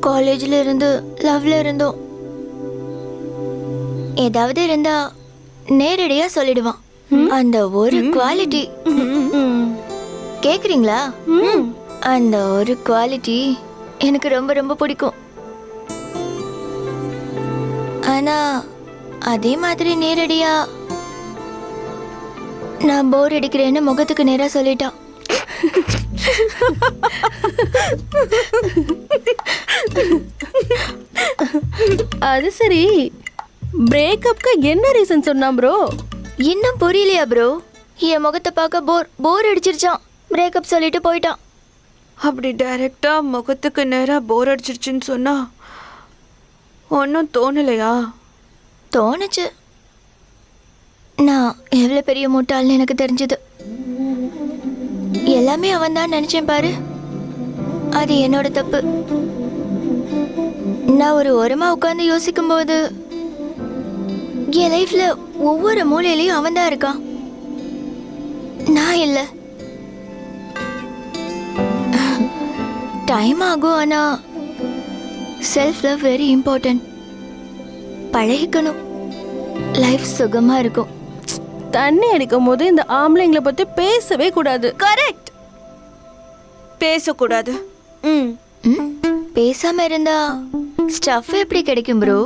காலேஜ்ல இருந்து லவ்ல இருந்தோம். ஏதாவது இருந்தா நேரடியா சொல்லிடுவான். அந்த ஒரு குவாலிட்டி கேக்குறீங்களா? அந்த ஒரு குவாலிட்டி எனக்கு ரொம்ப ரொம்ப பிடிக்கும். ஆனா அதே மாதிரி நேரடியா நான் போர் அடிக்கிறேன்னு முகத்துக்கு நேரா சொல்லிட்டான். அது சரி, பிரேக்கப்க்கு என்ன ரீசன் சொன்னான் ப்ரோ? இன்னும் புரியலையா ப்ரோ? என் முகத்தை பார்க்க போர் அடிச்சிருச்சான். பிரேக்கப் சொல்லிட்டு போயிட்டான். அப்படி டைரக்டா முகத்துக்கு நேரா போர் அடிச்சிருச்சுன்னு சொன்னா ஒன்றும் தோணலையா? தோணுச்சு. நான் எவ்வளவு பெரிய முட்டாள்னு எனக்கு தெரிஞ்சது. எல்லாமே அவன் தான் நினைச்சேன் பாரு. அது என்னோட தப்பு. நான் ஒரு ஓரமா உட்கார்ந்து யோசிக்கும் போது என் லைஃப்ல ஒவ்வொரு மூலையிலையும் அவன் தான் இருக்கான், நான் இல்ல. டைம் ஆகும், ஆனா செல்ஃப் லவ் வெரி இம்பார்ட்டன்ட். பழகிக்கணும், லைஃப் சுகமா இருக்கும். தண்ணி அடிக்கும் போது இந்த ஆம்பளைங்களை பத்தி பேசவே கூடாது. கரெக்ட், பேசக்கூடாது. பேசாம இருந்தா ஸ்டஃப் எப்படி கிடைக்கும் ப்ரோ?